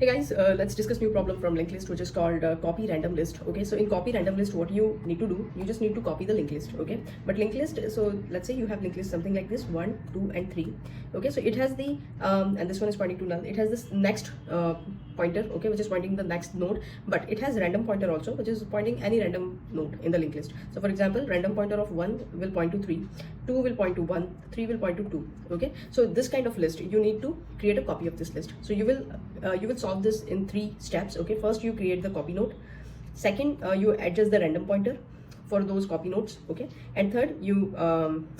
Hey guys, let's discuss new problem from linked list, which is called copy random list. Okay, so in copy random list, what you need to do, you just need to copy the linked list. Okay, but linked list, so let's say you have linked list something like this 1, 2 and 3. Okay, so it has the and this one is pointing to null. It has this next pointer, okay, which is pointing the next node, but it has random pointer also, which is pointing any random node in the linked list. So for example, random pointer of 1 will point to 3, 2 will point to 1, 3 will point to 2. Okay, so this kind of list you need to create a copy of this list. So you will solve this in 3 steps. Okay, first you create the copy node, second you adjust the random pointer for those copy nodes, okay, and third you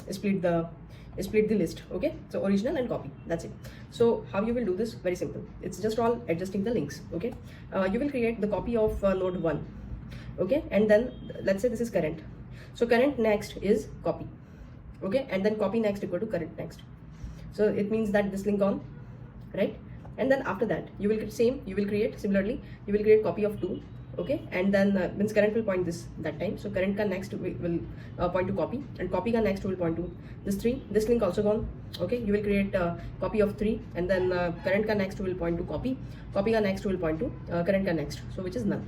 split the list. Okay, so original and copy, that's it. So how you will do this? Very simple, it's just all adjusting the links. Okay, you will create the copy of node 1, okay, and then let's say this is current, so current next is copy, okay, and then copy next equal to current next. So it means that this link on, right? And then after that you will create similarly, you will create copy of 2, okay, and then means current will point this that time, so current ka next will point to copy, and copy ka next will point to this 3, this link also gone. Okay, you will create copy of 3, and then current ka next will point to copy ka next will point to current ka next, so which is null.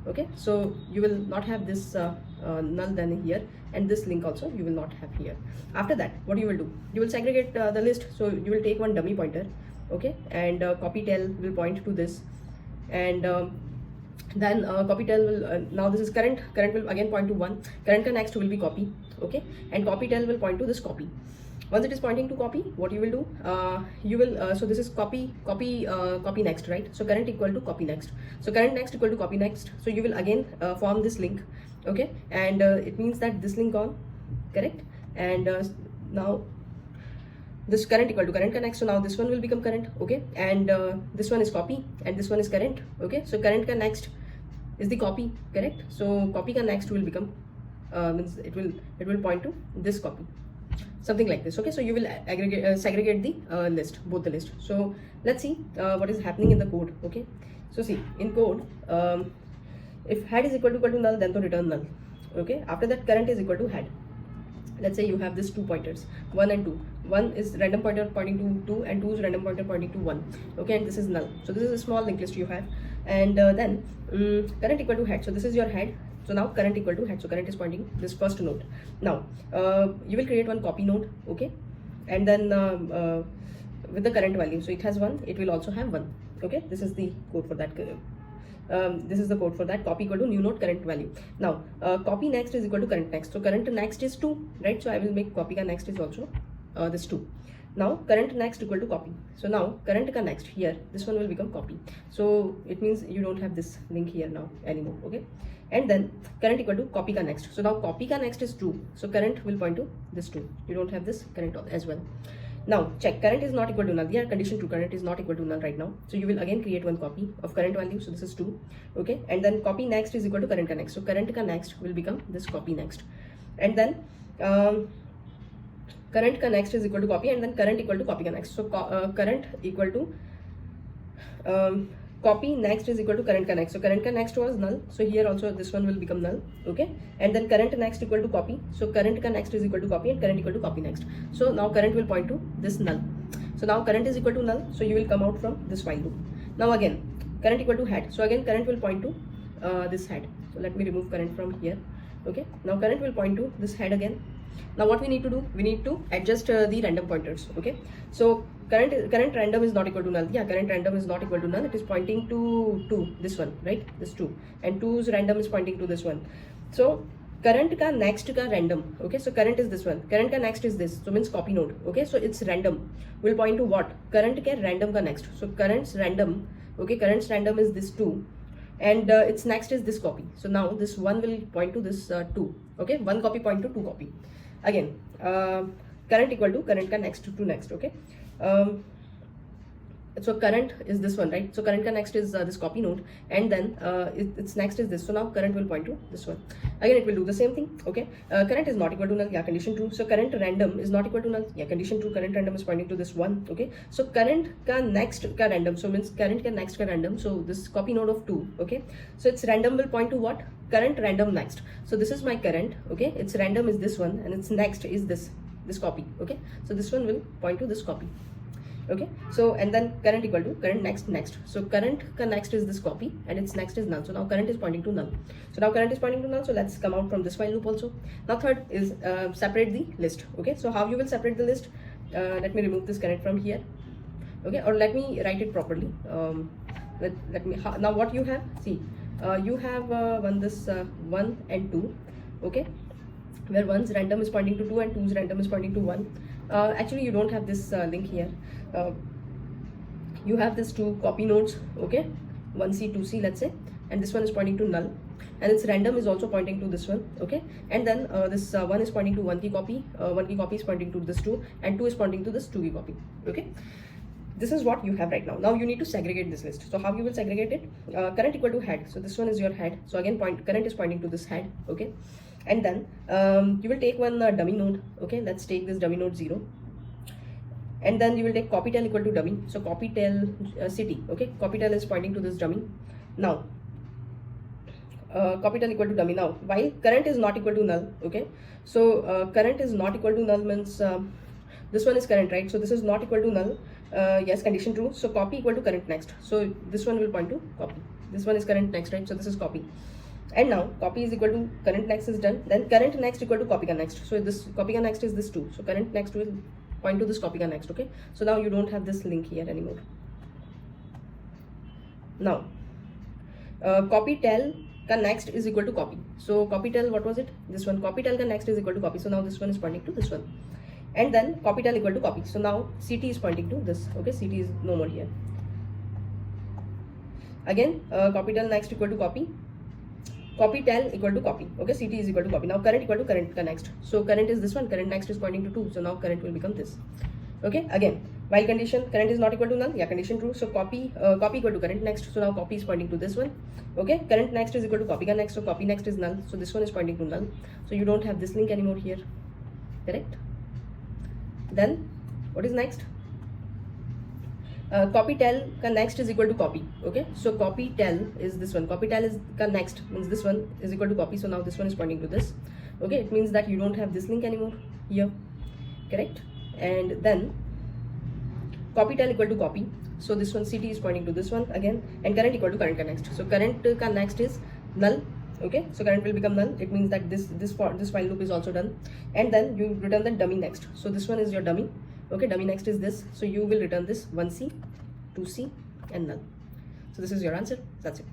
Okay, so you will not have this null then here, and this link also you will not have here. After that, what you will do, you will segregate the list. So you will take one dummy pointer, okay, and copy tail will point to this, and then copy tail will now this is current will again point to 1, current ka next will be copy, okay, and copy tail will point to this copy. Once it is pointing to copy, what you will do, you will so this is copy next, right? So current equal to copy next, so current next equal to copy next, so you will again form this link, okay, and it means that this link on, correct, and now this current equal to current ka next, so now this one will become current, okay, and this one is copy and this one is current, okay, so current ka next is the copy, correct, so copy ka next will become means it will point to this copy, something like this. Okay, so you will segregate the list, both the list. So let's see what is happening in the code. Okay, so see in code, if head is equal to null, then to return null. Okay, after that current is equal to head. Let's say you have these 2 pointers, 1 and 2. 1 is random pointer pointing to 2, and 2 is random pointer pointing to 1. Okay, and this is null. So this is a small linked list you have, and then current equal to head. So this is your head. So now current equal to head. So current is pointing this first node. Now you will create one copy node, okay, and then with the current value. So it has 1. It will also have 1. Okay, this is the code for that. This is the code for that. Copy equal to new node current value. Now copy next is equal to current next. So current next is 2, right? So I will make copy ka next is also this 2. Now current next equal to copy. So now current ka next here, this one will become copy. So it means you don't have this link here now anymore. Okay, and then current equal to copy ka next. So now copy ka next is 2. So current will point to this 2. You don't have this current as well. Now check, current is not equal to null. Yeah, condition true, current is not equal to null right now. So you will again create one copy of current value. So this is 2. Okay, and then copy next is equal to current ka next. So current ka next will become this copy next, and then current ka next is equal to copy, and then current equal to copy ka next. So current equal to copy next is equal to current ka next. So current ka next was null, so here also this one will become null. Okay, and then current next equal to copy. So current ka next is equal to copy, and current equal to copy next. So now current will point to this null. So now current is equal to null, so you will come out from this while loop. Now again current equal to head. So again current will point to this head. So let me remove current from here. Okay, now current will point to this head again. Now what we need to do, we need to adjust the random pointers. Okay, so current random is not equal to null. Yeah, current random is not equal to null. It is pointing to this one, right? This 2, and 2's random is pointing to this one. So current ka next ka random. Okay, so current is this one, current ka next is this, so means copy node. Okay, so it's random will point to what? Current ka random ka next. So current's random, okay, current's random is this 2, and its next is this copy. So now this 1 will point to this 2. Okay, 1 copy point to 2 copy. Again current equal to current ka next to next. Okay, so current is this one, right? So current ka next is this copy node, and then its next is this. So now current will point to this one. Again it will do the same thing. Okay, current is not equal to null. Yeah, condition true. So current random is not equal to null. Yeah, condition true. Current random is pointing to this 1. Okay, so current ka next ka random, so means current ka next ka random. So this copy node of 2. Okay, so its random will point to what? Current random next. So this is my current. Okay, its random is this one, and its next is this copy. Okay, so this one will point to this copy. Okay, so and then current equal to current next. So current ka next is this copy and its next is null. So now current is pointing to null. So now current is pointing to null. So let's come out from this while loop also. Now third is separate the list. Okay, so how you will separate the list? Let me remove this current from here. Okay, or let me write it properly. Let me now what you have, see, you have this 1 and 2. Okay, where 1's random is pointing to 2 and 2's random is pointing to 1. Actually you don't have this link here. You have this two copy nodes, okay, 1c 2c, let's say, and this one is pointing to null, and its random is also pointing to this one. Okay, and then this 1 is pointing to 1 key copy, 1 key copy is pointing to this 2, and 2 is pointing to this 2 key copy. Okay, this is what you have right now. Now you need to segregate this list. So how you will segregate it? Current equal to head. So this one is your head. So again, current is pointing to this head. Okay, and then you will take one dummy node. Okay, let's take this dummy node 0, and then you will take copy tail equal to dummy. So copy tail city. Okay, copy tail is pointing to this dummy. Now copy tail equal to dummy. Now while current is not equal to null. Okay, so current is not equal to null means this one is current, right? So this is not equal to null. Yes, condition true. So copy equal to current next. So this one will point to copy. This one is current next, right? So this is copy. And now copy is equal to current next is done. Then current next equal to copy ka next. So this copy ka next is this 2. So current next will point to this copy ka next. Okay. So now you don't have this link here anymore. Now copy tail ka next is equal to copy. So copy tail, what was it? This one. Copy tail ka next is equal to copy. So now this one is pointing to this one. And then copy tail equal to copy. So now CT is pointing to this. Okay, CT is no more here. Again, copy tail next equal to copy. Copy tail equal to copy. Okay, CT is equal to copy. Now current equal to current next. So current is this one. Current next is pointing to 2. So now current will become this. Okay, again, while condition current is not equal to null. Yeah, condition true. So copy equal to current next. So now copy is pointing to this one. Okay, current next is equal to copy next. So copy next is null. So this one is pointing to null. So you don't have this link anymore here. Correct? Then what is next? Copy tail ka next is equal to copy. Okay, so copy tail is this one. Copy tail is ka next means this one is equal to copy. So now this one is pointing to this. Okay, it means that you don't have this link anymore here. Correct? And then copy tail equal to copy. So this one CT is pointing to this one again, and current equal to current ka next. So current ka next is null. Okay, so current will become null. It means that this while loop is also done. And then you return the dummy next. So this one is your dummy. Okay, dummy next is this. So you will return this 1c, 2c, and null. So this is your answer. That's it.